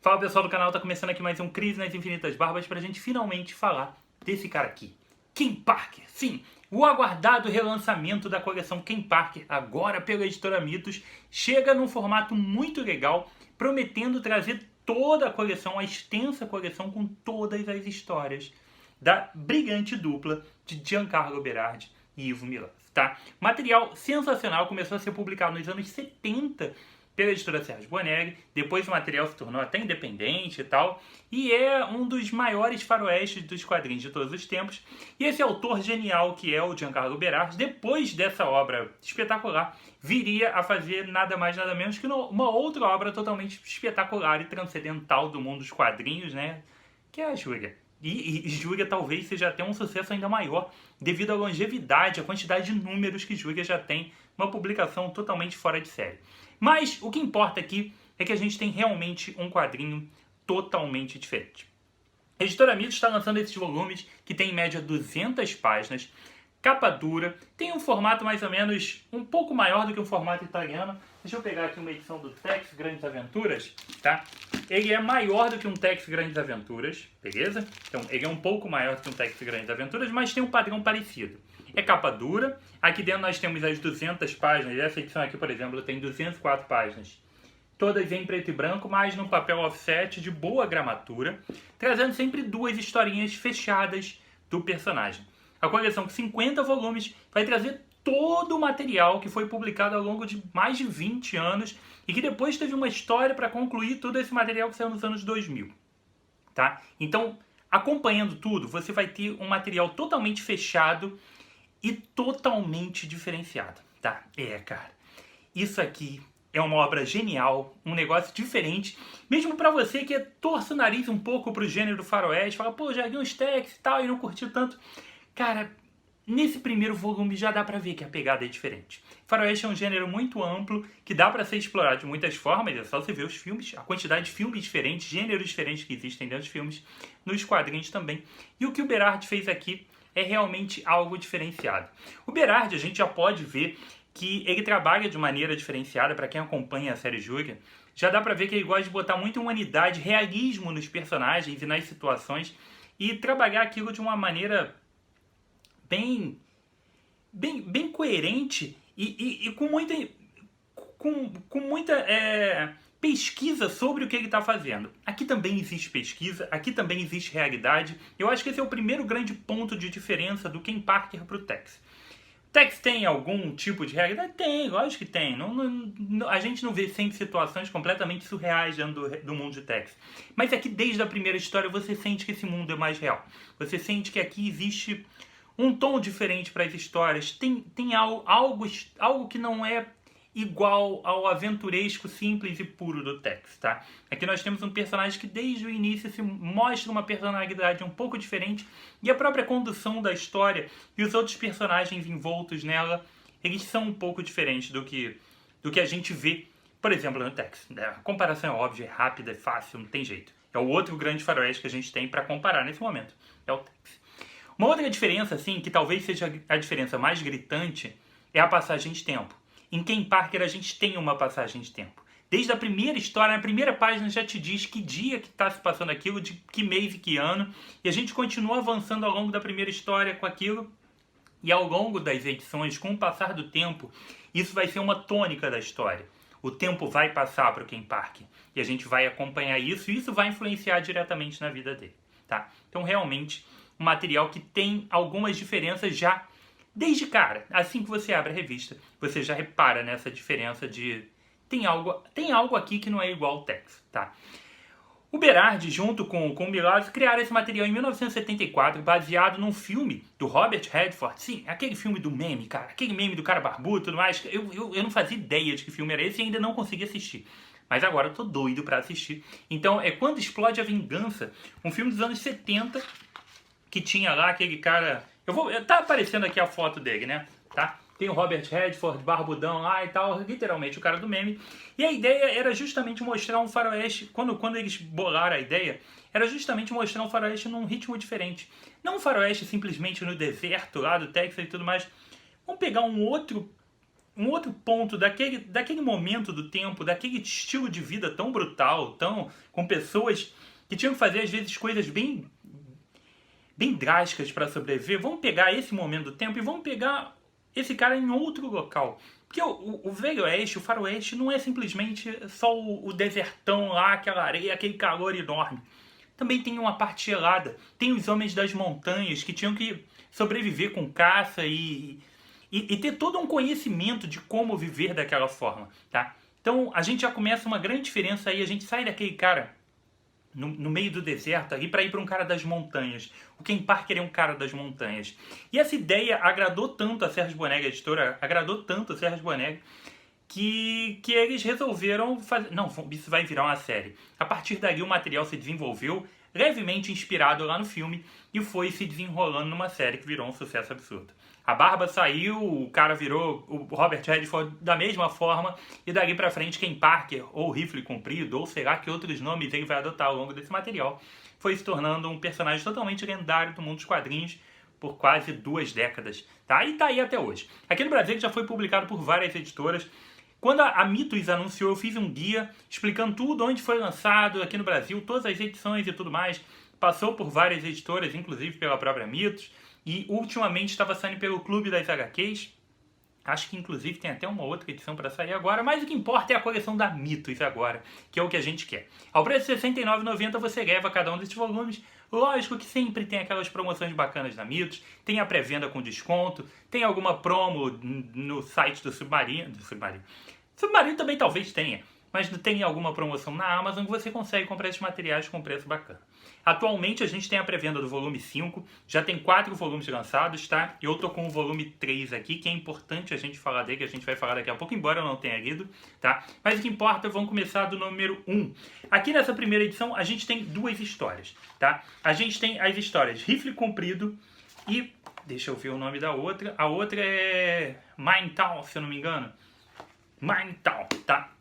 Fala pessoal do canal, tá começando aqui mais um Crise nas Infinitas Barbas pra gente finalmente falar desse cara aqui, Ken Parker. Sim, o aguardado relançamento da coleção Ken Parker, agora pela editora Mitos, chega num formato muito legal, prometendo trazer toda a coleção, a extensa coleção com todas as histórias da brilhante dupla de Giancarlo Berardi e Ivo Milazzo, tá? Material sensacional, começou a ser publicado nos anos 70 pela editora Sérgio Bonelli, depois o material se tornou até independente e tal, e é um dos maiores faroestes dos quadrinhos de todos os tempos. E esse autor genial que é o Giancarlo Berardi, depois dessa obra espetacular, viria a fazer nada mais nada menos que uma outra obra totalmente espetacular e transcendental do mundo dos quadrinhos, né? Que é a Júlia. E Júlia talvez seja até um sucesso ainda maior, devido à longevidade, à quantidade de números que Júlia já tem, uma publicação totalmente fora de série. Mas o que importa aqui é que a gente tem realmente um quadrinho totalmente diferente. A editora Mitos está lançando esses volumes que tem em média 200 páginas, capa dura, tem um formato mais ou menos um pouco maior do que um formato italiano. Deixa eu pegar aqui uma edição do Tex Grandes Aventuras, tá? Ele é maior do que um Tex Grandes Aventuras, beleza? Então ele é um pouco maior do que um Tex Grandes Aventuras, mas tem um padrão parecido. É capa dura, aqui dentro nós temos as 200 páginas, essa edição aqui, por exemplo, tem 204 páginas. Todas em preto e branco, mas no papel offset de boa gramatura, trazendo sempre duas historinhas fechadas do personagem. A coleção com 50 volumes vai trazer todo o material que foi publicado ao longo de mais de 20 anos e que depois teve uma história para concluir todo esse material que saiu nos anos 2000. Tá? Então, acompanhando tudo, você vai ter um material totalmente fechado e totalmente diferenciado. Tá? Cara, isso aqui é uma obra genial, um negócio diferente, mesmo pra você que torce o nariz um pouco pro gênero do faroeste, fala, pô, já vi uns Tex e tal, e não curtiu tanto. Cara, nesse primeiro volume já dá pra ver que a pegada é diferente. Faroeste é um gênero muito amplo, que dá pra ser explorado de muitas formas, é só você ver os filmes, a quantidade de filmes diferentes, gêneros diferentes que existem dentro dos filmes, nos quadrinhos também. E o que o Berardi fez aqui é realmente algo diferenciado. O Berardi, a gente já pode ver que ele trabalha de maneira diferenciada. Para quem acompanha a série Júlia, já dá pra ver que ele gosta de botar muita humanidade, realismo nos personagens e nas situações, e trabalhar aquilo de uma maneira bem coerente e com muita pesquisa sobre o que ele está fazendo. Aqui também existe pesquisa, aqui também existe realidade. Eu acho que esse é o primeiro grande ponto de diferença do Ken Parker para o Tex. Tex tem algum tipo de realidade? Tem, lógico que tem. A gente não vê sempre situações completamente surreais dentro do mundo de Tex. Mas aqui, desde a primeira história, você sente que esse mundo é mais real. Você sente que aqui existe um tom diferente para as histórias. Tem algo que não é igual ao aventuresco simples e puro do Tex, tá? Aqui nós temos um personagem que desde o início se mostra uma personalidade um pouco diferente, e a própria condução da história e os outros personagens envoltos nela, eles são um pouco diferentes do que a gente vê, por exemplo, no Tex. A comparação é óbvia, é rápida, é fácil, não tem jeito. É o outro grande faroeste que a gente tem para comparar nesse momento, é o Tex. Uma outra diferença, assim, que talvez seja a diferença mais gritante, é a passagem de tempo. Em Ken Parker a gente tem uma passagem de tempo. Desde a primeira história, na primeira página já te diz que dia que está se passando aquilo, de que mês e que ano, e a gente continua avançando ao longo da primeira história com aquilo, e ao longo das edições, com o passar do tempo, isso vai ser uma tônica da história. O tempo vai passar para o Ken Parker, e a gente vai acompanhar isso, e isso vai influenciar diretamente na vida dele. Tá? Então, realmente, um material que tem algumas diferenças já desde cara. Assim que você abre a revista, você já repara nessa diferença de tem algo aqui que não é igual ao Tex, tá? O Berardi, junto com o Milazzo, criaram esse material em 1974, baseado num filme do Robert Redford. Sim, aquele filme do meme, cara. Aquele meme do cara barbudo e tudo mais. Eu não fazia ideia de que filme era esse e ainda não consegui assistir. Mas agora eu tô doido pra assistir. Então, é Quando Explode a Vingança, um filme dos anos 70, que tinha lá aquele cara... Tá aparecendo aqui a foto dele, né? Tá? Tem o Robert Redford, barbudão lá e tal, literalmente o cara do meme. E a ideia era justamente mostrar um faroeste, quando eles bolaram a ideia, era justamente mostrar um faroeste num ritmo diferente. Não um faroeste simplesmente no deserto lá do Texas e tudo mais. Vamos pegar um outro um outro ponto daquele momento do tempo, daquele estilo de vida tão brutal, com pessoas que tinham que fazer às vezes coisas bem drásticas para sobreviver. Vamos pegar esse momento do tempo e vamos pegar esse cara em outro local. Porque o Velho Oeste, o Faroeste, não é simplesmente só o desertão lá, aquela areia, aquele calor enorme. Também tem uma parte gelada. Tem os homens das montanhas que tinham que sobreviver com caça e ter todo um conhecimento de como viver daquela forma, tá? Então a gente já começa uma grande diferença aí. A gente sai daquele cara no meio do deserto ali para ir para um cara das montanhas. O Ken Parker é um cara das montanhas. E essa ideia agradou tanto a Serge Bonega, a editora agradou tanto a Serge Bonega, que eles resolveram fazer... Não, isso vai virar uma série. A partir dali o material se desenvolveu, levemente inspirado lá no filme, e foi se desenrolando numa série que virou um sucesso absurdo. A barba saiu, o cara virou o Robert Redford da mesma forma, e dali pra frente Ken Parker, ou Rifle Comprido, ou sei lá que outros nomes ele vai adotar ao longo desse material, foi se tornando um personagem totalmente lendário do mundo dos quadrinhos por quase 2 décadas, tá? E tá aí até hoje. Aqui no Brasil ele já foi publicado por várias editoras. Quando a Mythos anunciou, eu fiz um guia explicando tudo, onde foi lançado aqui no Brasil, todas as edições e tudo mais. Passou por várias editoras, inclusive pela própria Mythos. E ultimamente estava saindo pelo Clube das HQs. Acho que inclusive tem até uma outra edição para sair agora. Mas o que importa é a coleção da Mythos agora, que é o que a gente quer. Ao preço de R$ 69,90 você leva cada um desses volumes. Lógico que sempre tem aquelas promoções bacanas da Mythos. Tem a pré-venda com desconto. Tem alguma promo no site do Submarino. Submarino também talvez tenha. Mas tem alguma promoção na Amazon que você consegue comprar esses materiais com preço bacana. Atualmente a gente tem a pré-venda do volume 5, já tem 4 volumes lançados, tá? Eu tô com o volume 3 aqui, que é importante a gente falar dele, que a gente vai falar daqui a pouco, embora eu não tenha lido, tá? Mas o que importa, vamos começar do número 1. Aqui nessa primeira edição a gente tem 2 histórias, tá? A gente tem as histórias Rifle Comprido e... deixa eu ver o nome da outra. A outra é Mindtal, se eu não me engano. Mindtal, tá?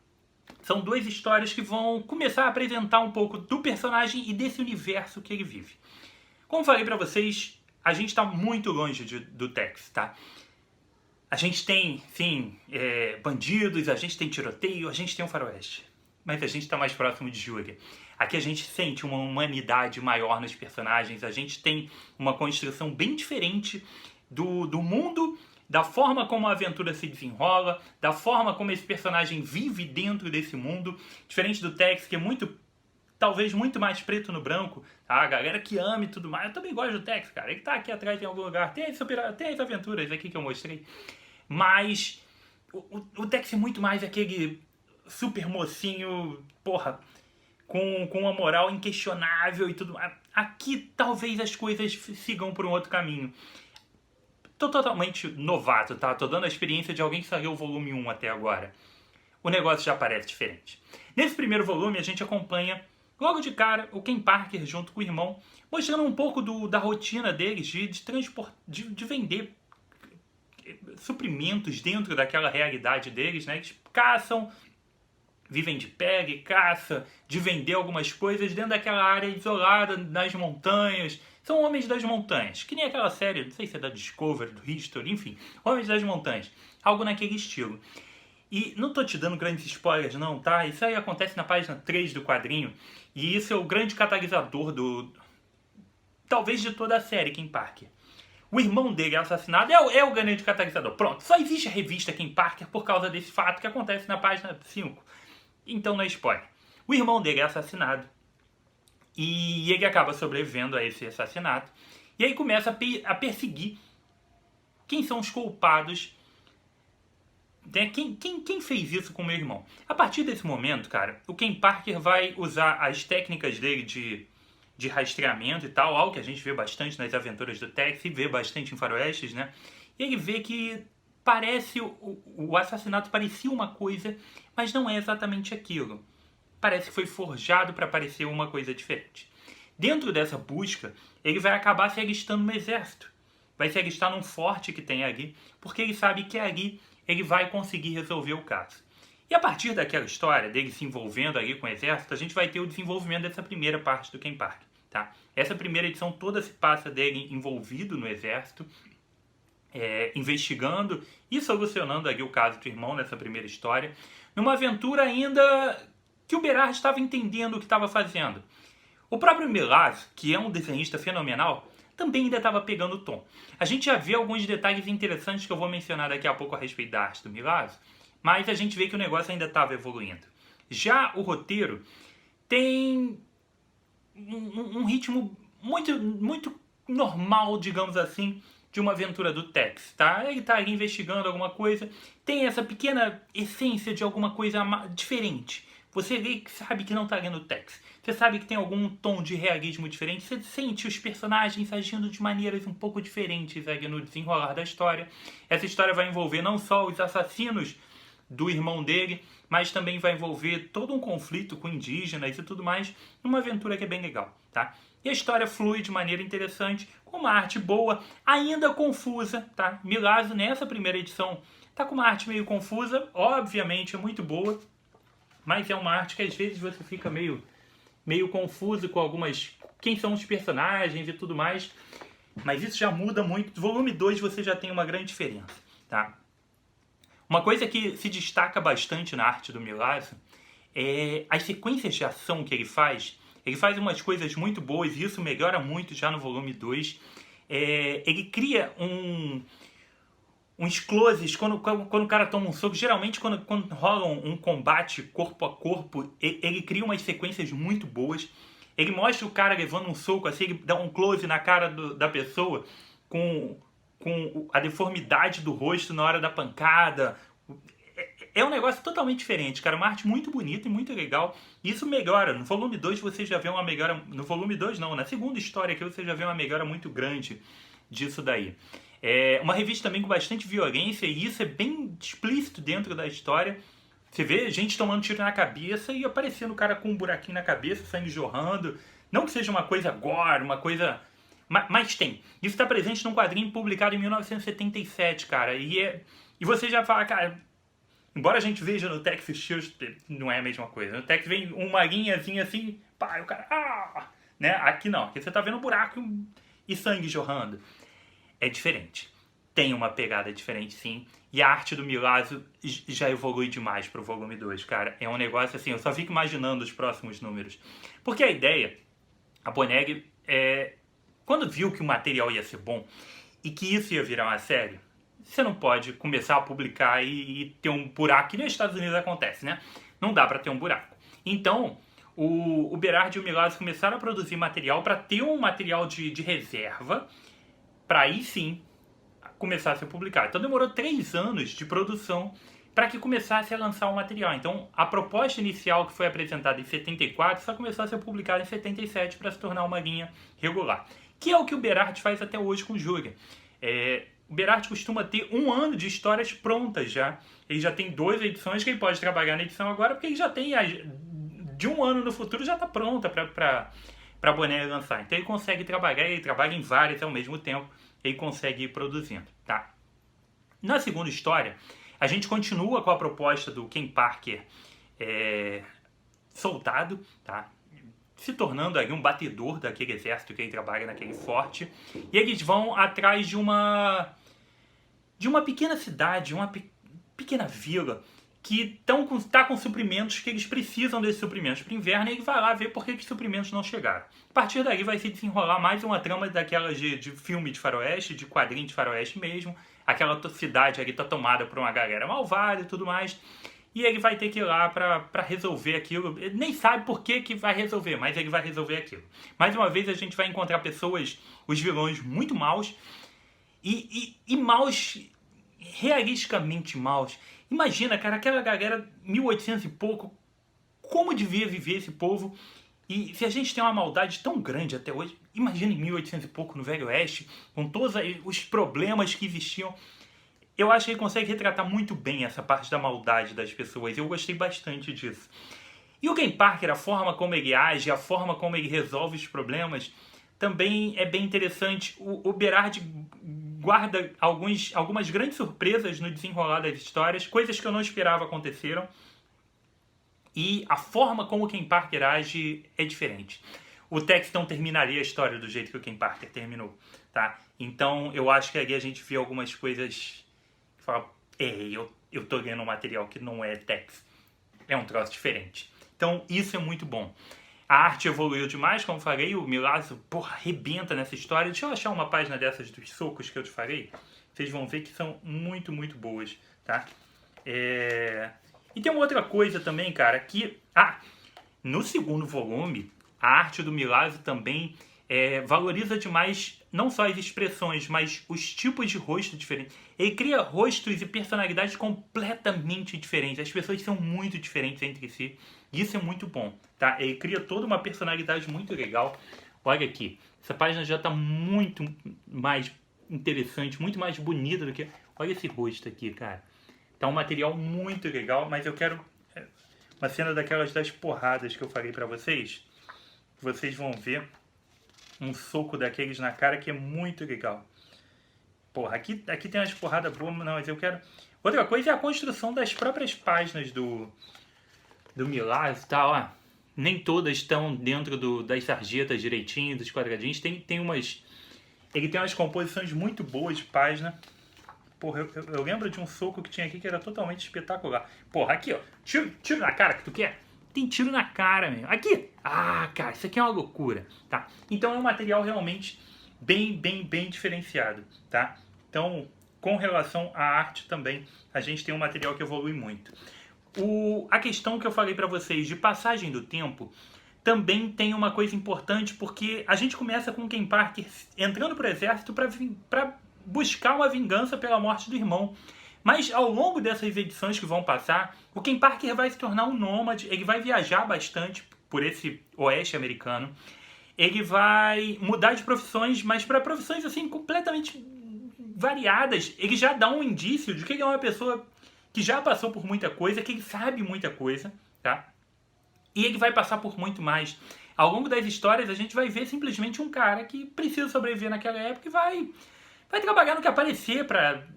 São 2 histórias que vão começar a apresentar um pouco do personagem e desse universo que ele vive. Como falei pra vocês, a gente está muito longe do Tex, tá? A gente tem, sim, bandidos, a gente tem tiroteio, a gente tem um faroeste. Mas a gente está mais próximo de Júlia. Aqui a gente sente uma humanidade maior nos personagens, a gente tem uma construção bem diferente do mundo, da forma como a aventura se desenrola, da forma como esse personagem vive dentro desse mundo, diferente do Tex, que é talvez muito mais preto no branco, tá? A galera que ama e tudo mais. Eu também gosto do Tex, cara, ele tá aqui atrás em algum lugar, tem as aventuras aqui que eu mostrei, mas o Tex é muito mais aquele super mocinho, porra, com uma moral inquestionável e tudo mais. Aqui talvez as coisas sigam por um outro caminho. Tô totalmente novato, tá? Tô dando a experiência de alguém que saiu o volume 1 até agora. O negócio já parece diferente. Nesse primeiro volume a gente acompanha, logo de cara, o Ken Parker junto com o irmão, mostrando um pouco da rotina deles de vender suprimentos dentro daquela realidade deles, né? Eles caçam, vivem de pega, caça, de vender algumas coisas dentro daquela área isolada nas montanhas. São homens das montanhas, que nem aquela série, não sei se é da Discovery, do History, enfim, homens das montanhas, algo naquele estilo. E não tô te dando grandes spoilers não, tá? Isso aí acontece na página 3 do quadrinho, e isso é o grande catalisador talvez de toda a série, Ken Parker. O irmão dele é assassinado, é o grande catalisador. Pronto, só existe a revista Ken Parker por causa desse fato que acontece na página 5. Então não é spoiler. O irmão dele é assassinado. E ele acaba sobrevivendo a esse assassinato. E aí começa a perseguir quem são os culpados. Né? Quem fez isso com o meu irmão? A partir desse momento, cara, o Ken Parker vai usar as técnicas dele de rastreamento e tal, algo que a gente vê bastante nas aventuras do Tex e vê bastante em faroestes, né? E ele vê que parece o assassinato parecia uma coisa, mas não é exatamente aquilo. Parece que foi forjado para parecer uma coisa diferente. Dentro dessa busca, ele vai acabar se alistando no exército. Vai se alistar num forte que tem ali, porque ele sabe que ali ele vai conseguir resolver o caso. E a partir daquela história, dele se envolvendo ali com o exército, a gente vai ter o desenvolvimento dessa primeira parte do Ken Parker. Tá? Essa primeira edição toda se passa dele envolvido no exército, investigando e solucionando ali o caso do irmão nessa primeira história, numa aventura ainda que o Berard estava entendendo o que estava fazendo. O próprio Milazzo, que é um desenhista fenomenal, também ainda estava pegando o tom. A gente já vê alguns detalhes interessantes que eu vou mencionar daqui a pouco a respeito da arte do Milazzo, mas a gente vê que o negócio ainda estava evoluindo. Já o roteiro tem um ritmo muito normal, digamos assim, de uma aventura do Tex, tá? Ele tá ali investigando alguma coisa, tem essa pequena essência de alguma coisa diferente. Você vê que sabe que não tá lendo o Tex. Você sabe que tem algum tom de realismo diferente. Você sente os personagens agindo de maneiras um pouco diferentes ali no desenrolar da história. Essa história vai envolver não só os assassinos do irmão dele, mas também vai envolver todo um conflito com indígenas e tudo mais, numa aventura que é bem legal, tá? E a história flui de maneira interessante, com uma arte boa, ainda confusa, tá? Milazzo, nessa primeira edição, tá com uma arte meio confusa, obviamente é muito boa, mas é uma arte que às vezes você fica meio confuso com algumas... quem são os personagens e tudo mais, mas isso já muda muito. Do volume 2 você já tem uma grande diferença, tá? Uma coisa que se destaca bastante na arte do Milazzo é as sequências de ação que ele faz. Ele faz umas coisas muito boas e isso melhora muito já no volume 2. Ele cria uns closes quando o cara toma um soco. Geralmente quando rola um combate corpo a corpo, ele cria umas sequências muito boas. Ele mostra o cara levando um soco, assim, ele dá um close na cara da pessoa com a deformidade do rosto na hora da pancada. É um negócio totalmente diferente, cara. Uma arte muito bonita e muito legal. Isso melhora. No volume 2 você já vê uma melhora... No volume 2 não, na segunda história aqui você já vê uma melhora muito grande disso daí. É uma revista também com bastante violência e isso é bem explícito dentro da história. Você vê gente tomando tiro na cabeça e aparecendo o cara com um buraquinho na cabeça, sangue jorrando. Não que seja uma coisa gore, uma coisa... Mas tem. Isso está presente num quadrinho publicado em 1977, cara. E você já fala, cara... Embora a gente veja no Tex Steels, não é a mesma coisa. No Tex vem uma linhazinha assim, pá, o cara... Ah! Né? Aqui não. Aqui você tá vendo um buraco e sangue jorrando. É diferente. Tem uma pegada diferente, sim. E a arte do Milazzo já evolui demais pro volume 2, cara. É um negócio assim, eu só fico imaginando os próximos números. Porque a ideia, a Boneg, quando viu que o material ia ser bom e que isso ia virar uma série, você não pode começar a publicar e ter um buraco, que nos Estados Unidos acontece, né? Não dá pra ter um buraco. Então, o Berard e o Milazzo começaram a produzir material para ter um material de reserva, para aí sim começar a ser publicado. Então demorou 3 anos de produção para que começasse a lançar o material. Então a proposta inicial que foi apresentada em 74 só começou a ser publicada em 77 para se tornar uma linha regular. Que é o que o Berard faz até hoje com o Júlia. O Berard costuma ter 1 ano de histórias prontas já. Ele já tem 2 edições que ele pode trabalhar na edição agora, porque ele já tem, de 1 ano no futuro, já está pronta para a Boneg lançar. Então ele consegue trabalhar, ele trabalha em várias ao mesmo tempo, ele consegue ir produzindo, tá? Na segunda história, a gente continua com a proposta do Ken Parker soltado, tá? Se tornando aí um batedor daquele exército que ele trabalha naquele forte. E eles vão atrás de uma pequena cidade, uma pequena vila, que tá com suprimentos, que eles precisam desses suprimentos para o inverno, e ele vai lá ver por que os suprimentos não chegaram. A partir daí vai se desenrolar mais uma trama daquelas de filme de faroeste, de quadrinho de faroeste mesmo. Aquela cidade ali tá tomada por uma galera malvada e tudo mais. E ele vai ter que ir lá para resolver aquilo. Ele nem sabe por que vai resolver, mas ele vai resolver aquilo. Mais uma vez a gente vai encontrar pessoas, os vilões muito maus, e maus, realisticamente maus. Imagina, cara, aquela galera 1800 e pouco, como devia viver esse povo. E se a gente tem uma maldade tão grande até hoje, imagina em 1800 e pouco no Velho Oeste, com todos os problemas que existiam. Eu acho que ele consegue retratar muito bem essa parte da maldade das pessoas. Eu gostei bastante disso. E o Ken Parker, a forma como ele age, a forma como ele resolve os problemas, também é bem interessante. O Berard guarda algumas grandes surpresas no desenrolar das histórias, coisas que eu não esperava aconteceram. E a forma como o Ken Parker age é diferente. o Tex não terminaria a história do jeito que o Ken Parker terminou, tá? Então eu acho que ali a gente vê algumas coisas que fala, eu tô lendo um material que não é Tex, é um troço diferente. Então isso é muito bom. A arte evoluiu demais, como eu falei, o Milazzo, porra, arrebenta nessa história. Deixa eu achar uma página dessas dos socos que eu te falei. Vocês vão ver que são muito, muito boas, tá? E tem uma outra coisa também, cara, que... no segundo volume, a arte do Milazzo também valoriza demais não só as expressões, mas os tipos de rosto diferentes. Ele cria rostos e personalidades completamente diferentes. As pessoas são muito diferentes entre si. Isso é muito bom, tá? Ele cria toda uma personalidade muito legal. Olha aqui, essa página já está muito mais interessante, muito mais bonita do que... Olha esse rosto aqui, cara. Tá um material muito legal, mas eu quero... Uma cena daquelas das porradas que eu falei pra vocês. Vocês vão ver um soco daqueles na cara que é muito legal. Porra, aqui tem umas porradas boas, não, mas eu quero... Outra coisa é a construção das próprias páginas do Milazzo, tá, ó. Nem todas estão dentro das sarjetas direitinho, dos quadradinhos. Tem umas... Ele tem umas composições muito boas de página. Porra, eu lembro de um soco que tinha aqui que era totalmente espetacular. Porra, aqui, ó. Tiro na cara que tu quer? Tem tiro na cara, mesmo. Aqui! Cara, isso aqui é uma loucura, tá? Então é um material realmente bem diferenciado, tá? Então, com relação à arte também, a gente tem um material que evolui muito. A questão que eu falei pra vocês de passagem do tempo também tem uma coisa importante, porque a gente começa com o Ken Parker entrando pro exército pra buscar uma vingança pela morte do irmão. Mas ao longo dessas edições que vão passar, o Ken Parker vai se tornar um nômade, ele vai viajar bastante por esse oeste americano, ele vai mudar de profissões, mas para profissões assim completamente variadas. Ele já dá um indício de que ele é uma pessoa que já passou por muita coisa, que ele sabe muita coisa, tá? E ele vai passar por muito mais. Ao longo das histórias, a gente vai ver simplesmente um cara que precisa sobreviver naquela época e vai trabalhar no que aparecer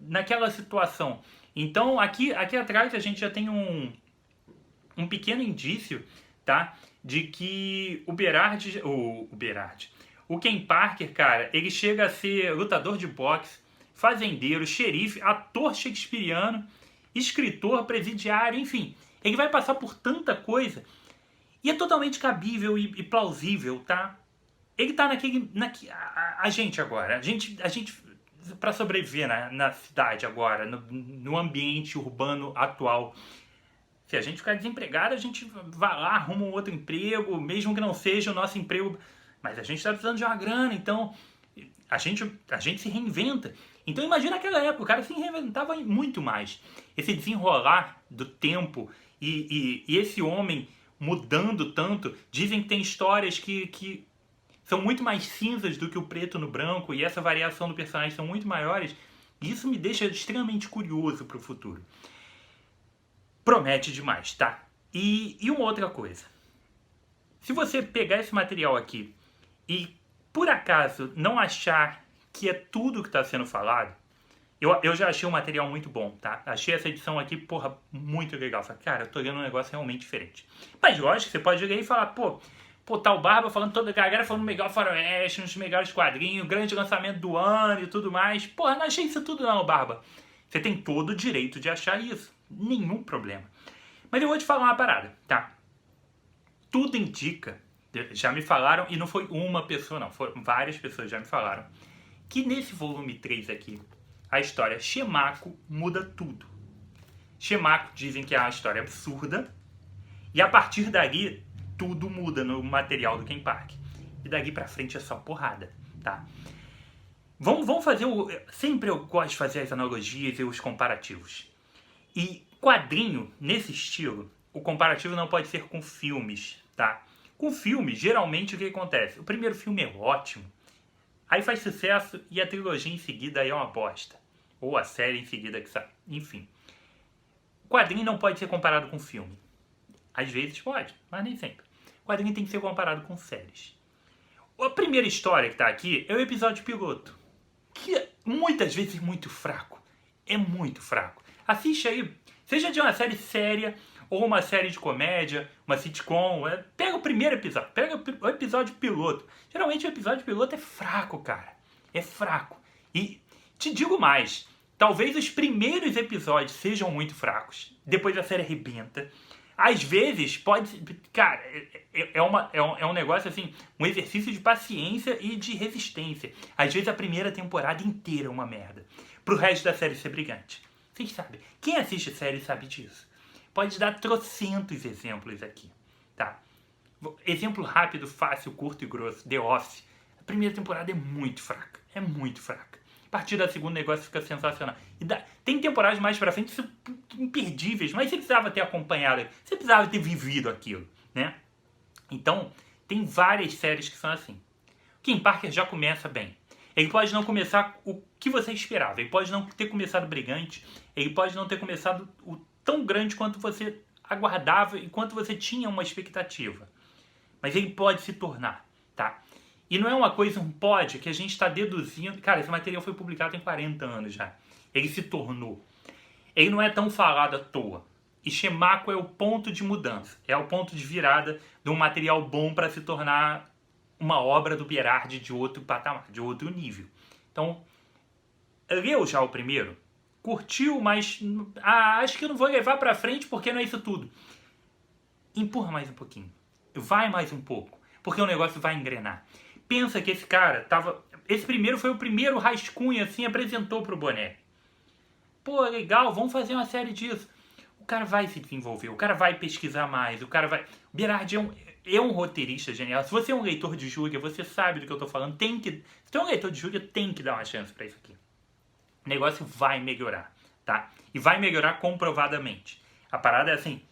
naquela situação. Então, aqui atrás a gente já tem um pequeno indício, tá? De que o Ken Parker, cara, ele chega a ser lutador de boxe, fazendeiro, xerife, ator shakespeariano, escritor, presidiário, enfim. Ele vai passar por tanta coisa e é totalmente cabível e plausível, tá? Ele tá a gente agora, a gente para sobreviver na cidade agora, no ambiente urbano atual. Se a gente ficar desempregado, a gente vai lá, arruma um outro emprego, mesmo que não seja o nosso emprego, mas a gente está precisando de uma grana, então a gente se reinventa. Então imagina aquela época, o cara se reinventava muito mais. Esse desenrolar do tempo e esse homem mudando tanto, dizem que tem histórias que são muito mais cinzas do que o preto no branco, e essa variação do personagem são muito maiores, e isso me deixa extremamente curioso para o futuro. Promete demais, tá? E uma outra coisa. Se você pegar esse material aqui e, por acaso, não achar que é tudo que está sendo falado, eu já achei um material muito bom, tá? Achei essa edição aqui, porra, muito legal. Falei, cara, eu tô lendo um negócio realmente diferente. Mas lógico, você pode ler e falar, pô, tá o Barba falando toda a galera falando melhor faroeste, uns melhores quadrinhos, grande lançamento do ano e tudo mais. Porra, não achei isso tudo não, Barba. Você tem todo o direito de achar isso. Nenhum problema. Mas eu vou te falar uma parada, tá? Tudo indica, já me falaram, e não foi uma pessoa não, foram várias pessoas já me falaram, que nesse volume 3 aqui, a história Shemako muda tudo. Shemako dizem que é uma história absurda, e a partir dali tudo muda no material do Ken Parker. E daqui pra frente é só porrada, tá? Vamos fazer sempre eu gosto de fazer as analogias e os comparativos. E quadrinho, nesse estilo, o comparativo não pode ser com filmes, tá? Com filmes, geralmente o que acontece? O primeiro filme é ótimo, aí faz sucesso e a trilogia em seguida aí é uma bosta. Ou a série em seguida que sai. Enfim. Quadrinho não pode ser comparado com filme. Às vezes pode, mas nem sempre. Quadrinho tem que ser comparado com séries. A primeira história que tá aqui é o episódio piloto, que é muitas vezes muito fraco. É muito fraco. Assiste aí, seja de uma série séria ou uma série de comédia, uma sitcom, pega o primeiro episódio, pega o episódio piloto. Geralmente o episódio piloto é fraco, cara. É fraco. E te digo mais, talvez os primeiros episódios sejam muito fracos, depois a série arrebenta. Às vezes pode... Cara, é um negócio assim, um exercício de paciência e de resistência. Às vezes a primeira temporada inteira é uma merda, pro resto da série ser brilhante. Vocês sabem, quem assiste série sabe disso. Pode dar trocentos exemplos aqui, tá? Exemplo rápido, fácil, curto e grosso. The Office. A primeira temporada é muito fraca. É muito fraca. A partir da segunda o negócio fica sensacional. Tem temporadas mais pra frente imperdíveis, mas você precisava ter acompanhado, você precisava ter vivido aquilo, né? Então, tem várias séries que são assim. Kim Parker já começa bem. Ele pode não começar o que você esperava. Ele pode não ter começado brilhante. Ele pode não ter começado tão grande quanto você aguardava e quanto você tinha uma expectativa. Mas ele pode se tornar, tá? E não é uma coisa, um pode, que a gente está deduzindo... Cara, esse material foi publicado tem 40 anos já. Ele se tornou. Ele não é tão falado à toa. E Shemakua é o ponto de mudança. É o ponto de virada de um material bom para se tornar uma obra do Berardi de outro patamar, de outro nível. Então, leu já o primeiro? Curtiu, mas acho que eu não vou levar pra frente porque não é isso tudo. Empurra mais um pouquinho. Vai mais um pouco. Porque o negócio vai engrenar. Pensa que esse cara tava... Esse primeiro foi o primeiro rascunho, assim, apresentou pro Bonelli. Pô, legal, vamos fazer uma série disso. O cara vai se desenvolver, o cara vai pesquisar mais, o cara vai... O Berardi é um roteirista genial. Se você é um leitor de Júlia, você sabe do que eu tô falando. Se você é um leitor de Júlia, tem que dar uma chance pra isso aqui. O negócio vai melhorar, tá? E vai melhorar comprovadamente. A parada é assim,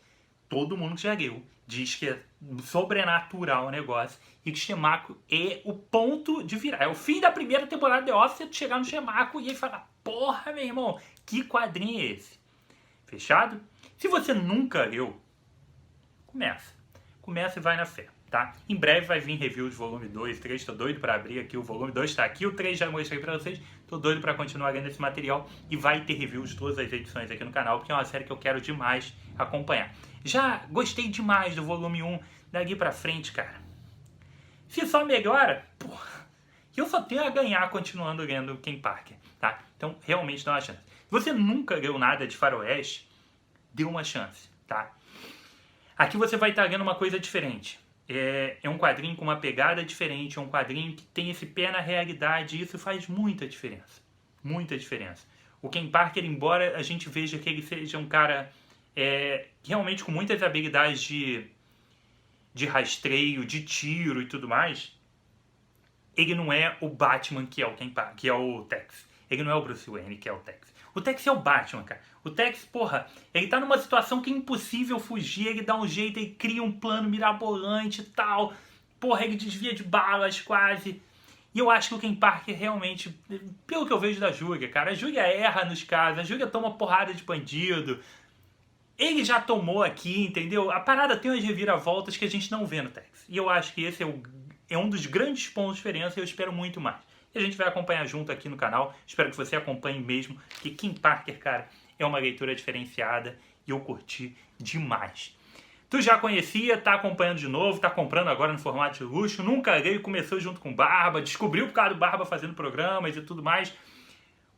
todo mundo que já leu diz que é sobrenatural o negócio e que Shemakua é o ponto de virar. É o fim da primeira temporada de The Office, você chegar no Shemakua e aí falar, porra, meu irmão, que quadrinho é esse? Fechado? Se você nunca leu, começa. Começa e vai na fé, tá? Em breve vai vir review de volume 2, 3, tô doido pra abrir aqui, o volume 2 tá aqui, o 3 já mostrei pra vocês, tô doido pra continuar lendo esse material e vai ter review de todas as edições aqui no canal, porque é uma série que eu quero demais acompanhar. Já gostei demais do volume 1, daqui pra frente, cara. Se só melhora, porra, eu só tenho a ganhar continuando lendo Kim Parker, tá? Então, realmente dá uma chance. Se você nunca leu nada de faroeste, dê uma chance, tá? Aqui você vai estar lendo uma coisa diferente. É um quadrinho com uma pegada diferente, é um quadrinho que tem esse pé na realidade e isso faz muita diferença. Muita diferença. O Kim Parker, embora a gente veja que ele seja um cara realmente com muitas habilidades de rastreio, de tiro e tudo mais, ele não é o Batman que é o Kim Parker, que é o Tex. Ele não é o Bruce Wayne que é o Tex. O Tex é o Batman, cara. O Tex, porra, ele tá numa situação que é impossível fugir, ele dá um jeito, ele cria um plano mirabolante e tal. Porra, ele desvia de balas quase. E eu acho que o Kim Parker realmente, pelo que eu vejo da Júlia, cara, a Júlia erra nos casos, a Júlia toma porrada de bandido. Ele já tomou aqui, entendeu? A parada tem umas reviravoltas que a gente não vê no Tex. E eu acho que esse é um dos grandes pontos de diferença e eu espero muito mais. E a gente vai acompanhar junto aqui no canal. Espero que você acompanhe mesmo, que Kim Parker, cara, é uma leitura diferenciada e eu curti demais. Tu já conhecia, tá acompanhando de novo, tá comprando agora no formato de luxo, nunca leu e começou junto com Barba, descobriu por causa do Barba fazendo programas e tudo mais.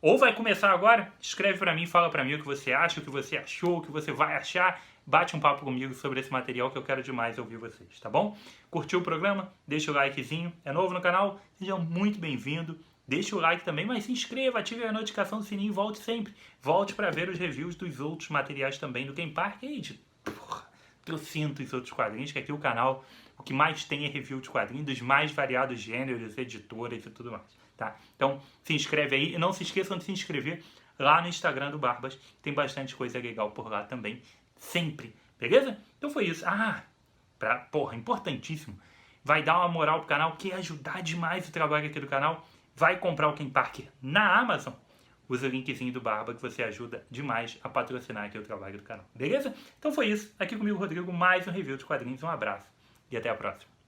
Ou vai começar agora, escreve pra mim, fala pra mim o que você acha, o que você achou, o que você vai achar. Bate um papo comigo sobre esse material que eu quero demais ouvir vocês, tá bom? Curtiu o programa? Deixa o likezinho. É novo no canal? Seja muito bem-vindo. Deixa o like também, mas se inscreva, ative a notificação do sininho e volte sempre. Volte para ver os reviews dos outros materiais também do Kim Parker e de trocentos outros quadrinhos, que aqui o canal, o que mais tem é review de quadrinhos dos mais variados gêneros, editoras e tudo mais, tá? Então, se inscreve aí e não se esqueçam de se inscrever lá no Instagram do Barbas, tem bastante coisa legal por lá também, sempre, beleza? Então foi isso. Porra, importantíssimo, vai dar uma moral pro canal, quer ajudar demais o trabalho aqui do canal, vai comprar o Kim Parker na Amazon, usa o linkzinho do Barba que você ajuda demais a patrocinar aqui o trabalho do canal, beleza? Então foi isso, aqui comigo Rodrigo, mais um review de quadrinhos, um abraço e até a próxima.